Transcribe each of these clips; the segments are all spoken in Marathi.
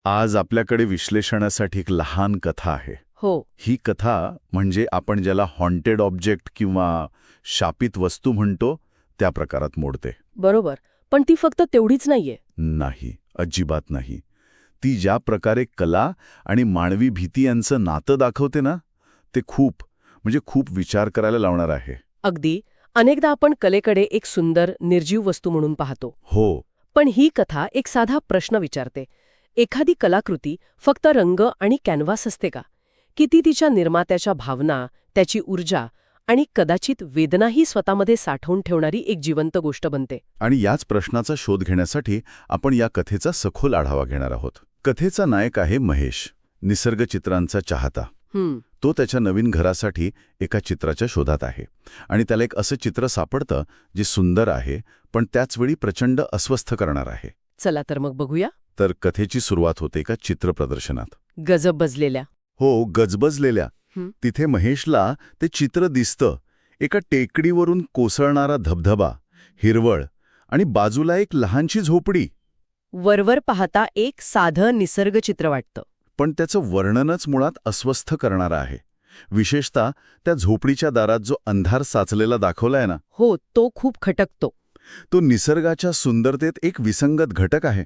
आज आपल्याकडे विश्लेषणासाठी एक लहान कथा आहे. हो. ही कथा म्हणजे आपण ज्याला हॉन्टेड ऑब्जेक्ट किंवा शापित वस्तू म्हणतो त्या प्रकारात मोडते. बरोबर. पण ती फक्त तेवढीच नाहीये. नाही, अजिबात नाही. ती ज्या प्रकारे कला आणि मानवी भीती यांचं नातं दाखवते ना, ते खूप विचार करायला लावणार आहे. अगदी. अनेकदा आपण कलेकडे एक सुंदर निर्जीव वस्तू म्हणून पाहतो. हो, पण ही कथा एक साधा प्रश्न विचारते. एखादी कलाकृती फक्त रंग आणि कॅनव्हास असते का? की ती तिच्या निर्मात्याच्या भावना, त्याची ऊर्जा आणि कदाचित वेदनाही स्वतःमध्ये साठवून ठेवणारी एक जिवंत गोष्ट बनते? आणि याच प्रश्नाचा शोध घेण्यासाठी आपण या कथेचा सखोल आढावा घेणार आहोत. कथेचा नायक आहे महेश, निसर्गचित्रांचा चाहता. तो त्याच्या नवीन घरासाठी एका चित्राच्या शोधात आहे आणि त्याला एक असं चित्र सापडतं जे सुंदर आहे पण त्याचवेळी प्रचंड अस्वस्थ करणार आहे. चला तर मग बघूया. तर कथेची सुरुवात होते एका चित्र प्रदर्शनात. गजब बजलेल्या. हो, गजबजलेल्या. तिथे महेशला ते चित्र दिसतं. एका टेकडीवरून कोसळणारा धबधबा, हिरवळ आणि बाजूला एक लहानशी झोपडी. वरवर पाहता एक साधं निसर्गचित्र वाटतं. पण त्याचं वर्णनच मुळात अस्वस्थ करणारं आहे. विशेषतः त्या झोपडीच्या दारात जो अंधार साचलेला दाखवलाय ना, हो, तो खूप खटकतो. तो निसर्गाच्या सुंदरतेत एक विसंगत घटक आहे.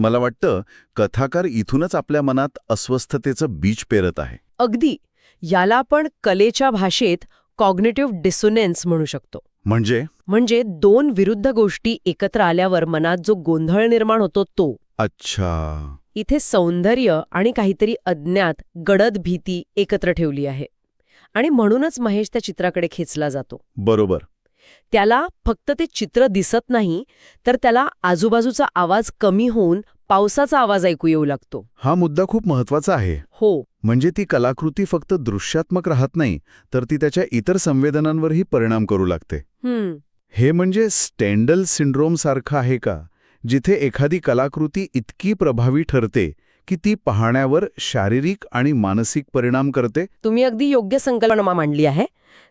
मला वाटतं कथाकार इथूनच आपल्या मनात अस्वस्थतेचं बीज पेरत आहे. अगदी. याला आपण कलेच्या भाषेत कॉग्निटिव्ह डिसोनेन्स म्हणू शकतो. म्हणजे दोन विरुद्ध गोष्टी एकत्र आल्यावर मनात जो गोंधळ निर्माण होतो तो. अच्छा. इथे सौंदर्य आणि काहीतरी अज्ञात गडद भीती एकत्र ठेवली आहे आणि म्हणूनच महेश त्या चित्राकडे खेचला जातो. बरोबर. त्याला फक्त ते चित्र दिसत नाही, तर त्याला आजूबाजूचा आवाज कमी होऊन पावसाचा आवाज ऐकू येऊ लागतो. हा मुद्दा खूप महत्वाचा आहे. हो. म्हणजे ती कलाकृती फक्त दृश्यात्मक राहत नाही, तर ती त्याच्या इतर संवेदनांवरही परिणाम करू लागते. हे म्हणजे स्टेंडल सिंड्रोम सारखं आहे का, जिथे एखादी कलाकृती इतकी प्रभावी ठरते की ती पाहण्यावर शारीरिक आणि मानसिक परिणाम करते? तुम्ही अगदी योग्य संकल्पना मांडली आहे.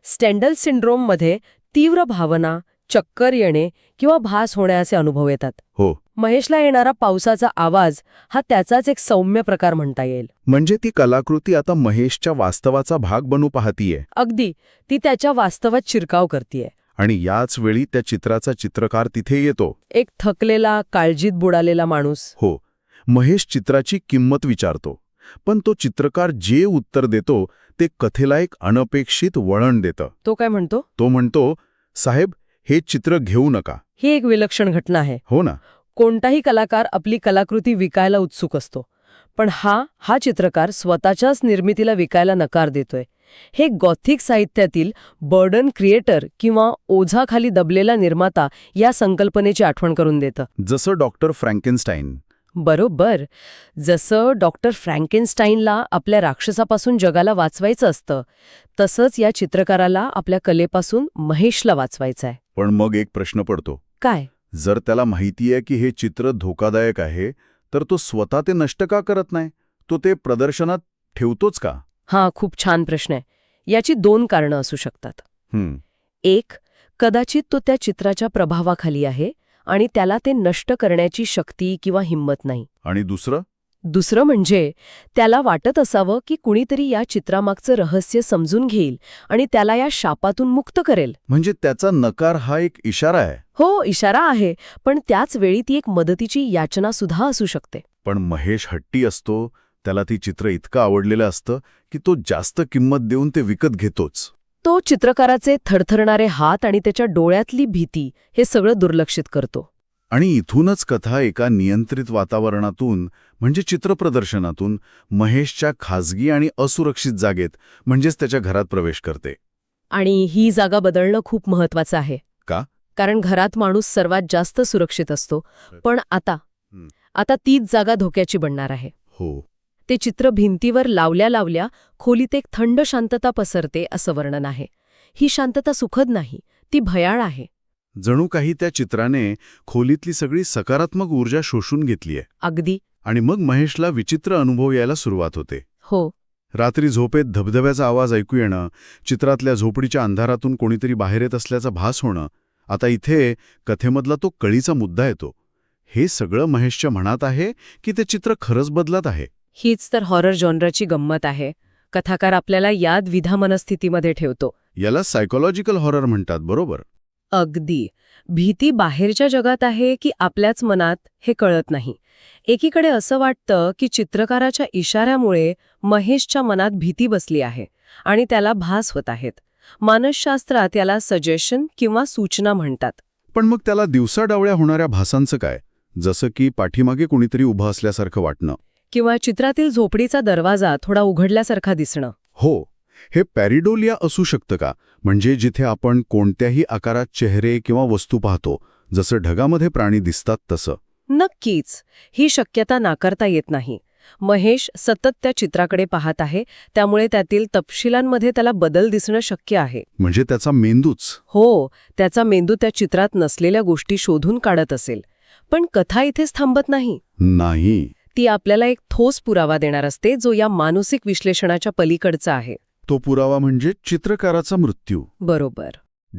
स्टेंडल सिंड्रोममध्ये तीव्र भावना, चक्कर येणे किंवा भास होण्याचे अनुभव येतात. हो. महेशला येणारा पावसाचा आवाज हा त्याचाच एक सौम्य प्रकार म्हणता येईल. म्हणजे ती कलाकृती आता महेशच्या वास्तवाचा भाग बनू पाहतीये. अगदी. ती त्याच्या वास्तवात शिरकाव करतीये. आणि याच वेळी त्या चित्राचा चित्रकार तिथे येतो. एक थकलेला, काळजीत बुडालेला माणूस. हो. महेश चित्राची किंमत विचारतो, पण तो चित्रकार जे उत्तर देतो ते कथेला एक अनपेक्षित वळण देतं. तो काय म्हणतो? तो म्हणतो, साहेब, हे चित्र घेऊ नका. ही एक विलक्षण घटना आहे. हो ना. कोणताही कलाकार आपली कलाकृती विकायला उत्सुक असतो, पण हा चित्रकार स्वतःच्याच निर्मितीला विकायला नकार देतोय. हे गॉथिक साहित्यातील बर्डन क्रिएटर किंवा ओझाखाली दबलेला निर्माता या संकल्पनेची आठवण करून देतं. जसं डॉक्टर फ्रँकेनस्टाईन. बरोबर. जसं डॉक्टर फ्रँकेनस्टाईनला आपल्या राक्षसापासून जगाला वाचवायचं असतं, तसंच या चित्रकाराला आपल्या कलेपासून महेशला वाचवायचं आहे. पण मग एक प्रश्न पडतो. काय? जर त्याला माहितीये की हे चित्र धोकादायक आहे, तर तो स्वतः ते नष्ट का करत नाही? तो ते प्रदर्शनात ठेवतोच का? हा खूप छान प्रश्न आहे. याची दोन कारणं असू शकतात. एक, कदाचित तो त्या चित्राच्या प्रभावाखाली आहे आणि त्याला ते नष्ट करण्याची शक्ती किंवा हिंमत नाही. आणि दुसरं म्हणजे त्याला वाटत असावं की कुणीतरी या चित्रामागचं रहस्य समजून घेईल आणि त्याला या शापातून मुक्त करेल. म्हणजे त्याचा नकार हा एक इशारा आहे. हो, इशारा आहे, पण त्याच वेळी ती एक मदतीची याचना सुद्धा असू शकते. पण महेश हट्टी असतो. त्याला ती चित्र इतकं आवडलेलं असतं की तो जास्त किंमत देऊन ते विकत घेतोच. तो चित्रकाराचे थरथरणारे हात आणि त्याच्या डोळ्यातली भीती हे सगळं दुर्लक्षित करतो. आणि इथूनच कथा एका नियंत्रित वातावरणातून म्हणजे चित्रप्रदर्शनातून महेशच्या खाजगी आणि असुरक्षित जागेत म्हणजेच त्याच्या घरात प्रवेश करते. आणि ही जागा बदलणं खूप महत्वाचं आहे. का? कारण घरात माणूस सर्वात जास्त सुरक्षित असतो, पण आता तीच जागा धोक्याची बनणार आहे. हो. ते चित्र भिंतीवर लावल्या लावल्या खोलीत एक थंड शांतता पसरते असं वर्णन आहे. ही शांतता सुखद नाही, ती भयाळ आहे. जणू काही त्या चित्राने खोलीतली सगळी सकारात्मक ऊर्जा शोषून घेतलीये. अगदी. आणि मग महेशला विचित्र अनुभव यायला सुरुवात होते. हो. रात्री झोपेत धबधब्याचा आवाज ऐकू येणं, चित्रातल्या झोपडीच्या अंधारातून कोणीतरी बाहेर येत असल्याचा भास होणं. आता इथे कथेमधला तो कळीचा मुद्दा येतो. हे सगळं महेशच्या मनात आहे की ते चित्र खरंच बदलत आहे? हीच तर हॉरर जॉनरची गंमत आहे. कथाकार आपल्याला याद-विधा मनस्थितीमध्ये ठेवतो. याला सायकोलॉजिकल हॉरर म्हणतात, बरोबर? अगदी. भीती बाहेरच्या जगात आहे की आपल्याच मनात हे कळत नाही. एकीकडे असं वाटतं की चित्रकाराच्या इशाऱ्यामुळे महेशच्या मनात भीती बसली आहे आणि त्याला भास होत आहेत. मानसशास्त्रात याला सजेशन किंवा सूचना म्हणतात. पण मग त्याला दिवसाडावळ्या होणाऱ्या भासांचं काय? जसं की पाठीमागे कुणीतरी उभं असल्यासारखं वाटणं. किंवा चित्रातील झोपडीचा दरवाजा थोडा उघडल्यासारखा दिसणं. हो, हे पॅरिडोलिया असू शकतं का? म्हणजे जिथे आपण कोणत्याही आकारात चेहरे किंवा वस्तू पाहतो, जसं ढगामध्ये प्राणी दिसतात तसं. नक्कीच. ही शक्यता नाकारता येत नाही. महेश सतत त्या चित्राकडे पाहत आहे, त्यामुळे त्यातील तपशिलांमध्ये त्याला बदल दिसणं शक्य आहे. म्हणजे त्याचा मेंदूच. हो, त्याचा मेंदू त्या चित्रात नसलेल्या गोष्टी शोधून काढत असेल. पण कथा इथेच थांबत नाही. नाही. ती आपल्याला एक ठोस पुरावा देणार असते, जो या मानसिक विश्लेषणाच्या पलीकडचा आहे. तो पुरावा म्हणजे चित्रकाराचा मृत्यू. बरोबर.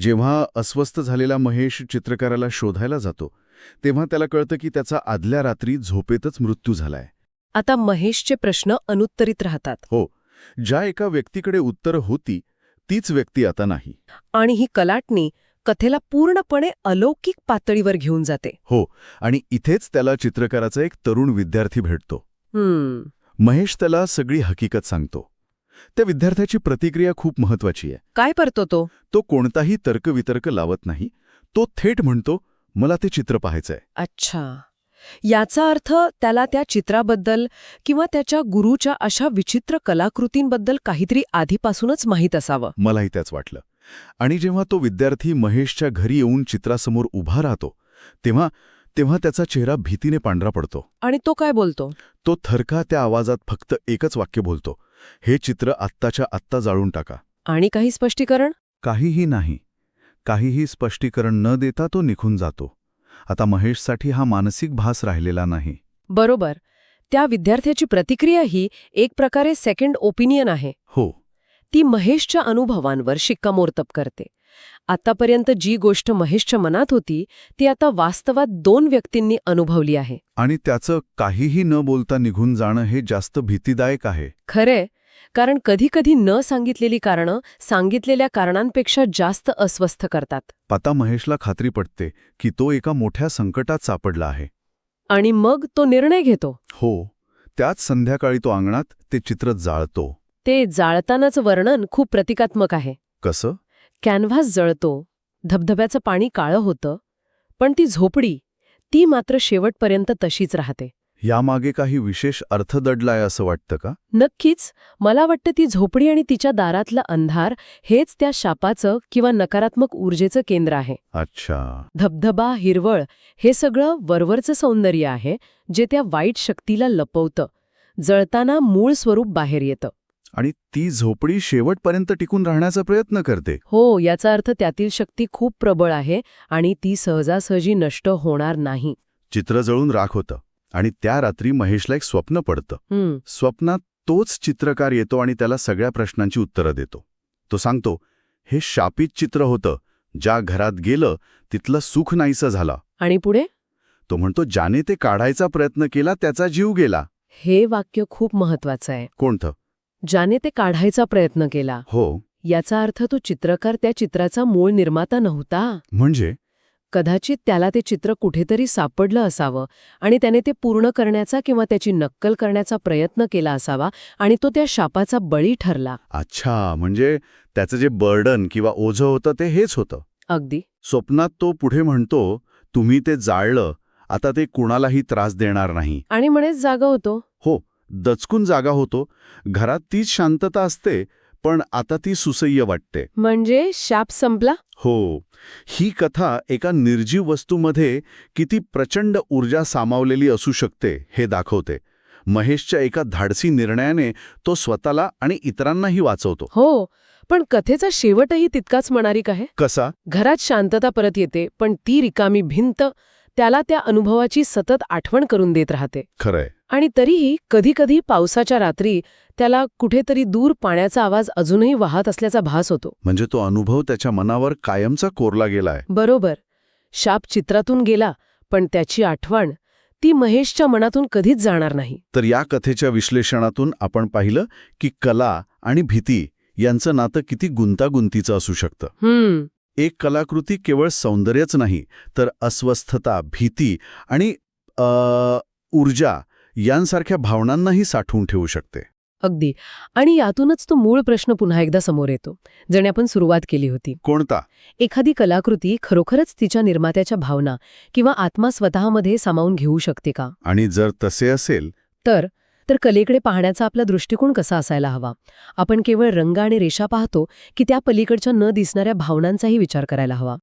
जेव्हा अस्वस्थ झालेला महेश चित्रकाराला शोधायला जातो, तेव्हा त्याला कळतं की त्याचा आदल्या रात्री झोपेतच मृत्यू झालाय. आता महेशचे प्रश्न अनुत्तरित राहतात. हो, ज्या एका व्यक्तीकडे उत्तरं होती, तीच व्यक्ती आता नाही. आणि ही कलाटणी कथेला पूर्णपणे अलौकिक पातळीवर घेऊन जाते. हो, आणि इथेच त्याला चित्रकाराचा एक तरुण विद्यार्थी भेटतो. महेश त्याला सगळी हकीकत सांगतो. त्या विद्यार्थ्याची प्रतिक्रिया खूप महत्वाची आहे. काय करतो तो? तो कोणताही तर्कवितर्क लावत नाही. तो थेट म्हणतो, मला ते चित्र पाहायचंय. अच्छा. याचा अर्थ त्याला त्या चित्राबद्दल किंवा त्याच्या गुरूच्या अशा विचित्र कलाकृतींबद्दल काहीतरी आधीपासूनच माहीत असावं. मलाही त्याच वाटलं. आणि जेव्हा तो विद्यार्थी महेशच्या घरी येऊन चित्रासमोर उभा राहतो, तेव्हा त्याचा चेहरा भीतीने पांढरा पडतो. आणि तो काय बोलतो? तो थरका त्या आवाजात फक्त एकच वाक्य बोलतो, हे चित्र आत्ताच्या आत्ता जाळून टाका. आणि काही स्पष्टीकरण? काहीही नाही. काहीही स्पष्टीकरण न देता तो निघून जातो. आता महेशसाठी हा मानसिक भास राहिलेला नाही. बरोबर. त्या विद्यार्थ्याची प्रतिक्रिया ही एक प्रकारे सेकंड ओपिनियन आहे. हो. ती महेशच्या अनुभवांवर शिक्कामोर्तब करते. आतापर्यंत जी गोष्ट महेशच्या मनात होती, ती आता वास्तवात दोन व्यक्तींनी अनुभवली आहे. आणि त्याचं काहीही न बोलता निघून जाणं हे जास्त भीतीदायक आहे. खरे, कारण कधीकधी न सांगितलेली कारणं सांगितलेल्या कारणांपेक्षा जास्त अस्वस्थ करतात. आता महेशला खात्री पटते की तो एका मोठ्या संकटात सापडला आहे. आणि मग तो निर्णय घेतो. हो, त्याच संध्याकाळी तो अंगणात ते चित्र जाळतो. ते जाळतानाचं वर्णन खूप प्रतिकात्मक आहे. कसं? कॅनव्हास जळतो, धबधब्याचं पाणी काळं होतं, पण ती झोपडी, ती मात्र शेवटपर्यंत तशीच राहते. यामागे काही विशेष अर्थ दडलाय असं वाटतं का? नक्कीच. मला वाटतं ती झोपडी आणि तिच्या दारातला अंधार हेच त्या शापाचं किंवा नकारात्मक ऊर्जेचं केंद्र आहे. अच्छा. धबधबा, हिरवळ हे सगळं वरवरचं सौंदर्य आहे, जे त्या वाईट शक्तीला लपवतं. जळताना मूळ स्वरूप बाहेर येतं. आणि ती झोपडी शेवटपर्यंत टिकून राहण्याचा प्रयत्न करते. हो, याचा अर्थ त्यातील शक्ती खूप प्रबळ आहे आणि ती सहजासहजी नष्ट होणार नाही. चित्र जळून राख होतं आणि त्या रात्री महेशला एक स्वप्न पडतं. स्वप्नात तोच चित्रकार येतो आणि त्याला सगळ्या प्रश्नांची उत्तरं देतो. तो सांगतो, हे शापित चित्र होतं. ज्या घरात गेलं तिथलं सुख नाहीसं झालं. आणि पुढे? तो म्हणतो, ज्याने ते काढायचा प्रयत्न केला त्याचा जीव गेला. हे वाक्य खूप महत्वाचं आहे. कोणतं? ज्याने ते काढायचा प्रयत्न केला. हो. याचा अर्थ तो चित्रकार त्या चित्राचा मूळ निर्माता नव्हता. म्हणजे? कदाचित त्याला ते चित्र कुठेतरी सापडलं असावं आणि त्याने ते पूर्ण करण्याचा किंवा त्याची नक्कल करण्याचा प्रयत्न केला असावा आणि तो त्या शापाचा बळी ठरला. अच्छा, म्हणजे त्याचं जे बर्डन किंवा ओझं होतं ते हेच होतं. अगदी. स्वप्नात तो पुढे म्हणतो, तुम्ही ते जाळलं, आता ते कुणालाही त्रास देणार नाही. आणि म्हणेच जागा होतो. हो, दचकून जागा होतो. घरात तीच शांतता असते, पण आता ती सुसह्य वाटते. म्हणजे शाप संपला? हो. ही कथा एका निर्जीव वस्तूमध्ये किती प्रचंड ऊर्जा सामावलेली असू शकते हे दाखवते. महेशच्या एका धाडसी निर्णयाने तो स्वतःला आणि इतरांनाही वाचवतो. हो, पण कथेचा शेवटही तितकाच मनारिक आहे. कसा? घरात शांतता परत येते, पण ती रिकामी भिंत त्याला त्या अनुभवाची सतत आठवण करून देत राहते. खरंय. आणि तरीही कधीकधी पावसाच्या रात्री त्याला कुठेतरी दूर पाण्याचा आवाज अजूनही वाहत असल्याचा भास होतो. म्हणजे तो अनुभव त्याच्या मनावर कायमचा कोरला गेलाय. बरोबर. शाप चित्रातून गेला, पण त्याची आठवण ती महेशच्या मनातून कधीच जाणार नाही. तर या कथेच्या विश्लेषणातून आपण पाहिलं की कला आणि भीती यांचं नातं किती गुंतागुंतीचं असू शकतं. एक कलाकृती केवळ सौंदर्यच नाही, तर अस्वस्थता, भीती आणि ऊर्जा यांसारख्या भावनांनाही साठवून ठेवू शकते. अगदी. आणि यातूनच तो मूळ प्रश्न पुन्हा एकदा समोर येतो, ज्याने आपण सुरुवात केली होती. कोणता? एखादी कलाकृती खरोखरच तिच्या निर्मात्याच्या भावना किंवा आत्मा स्वतःमध्ये सामावून घेऊ शकते का? आणि जर तसे असेल तर कलेकडे पाहण्याचा आपला दृष्टिकोन कसा असायला हवा? आपण केवळ रंग आणि रेषा पाहतो की त्या पलीकडच्या न दिसणाऱ्या भावनांचाही विचार करायला हवा?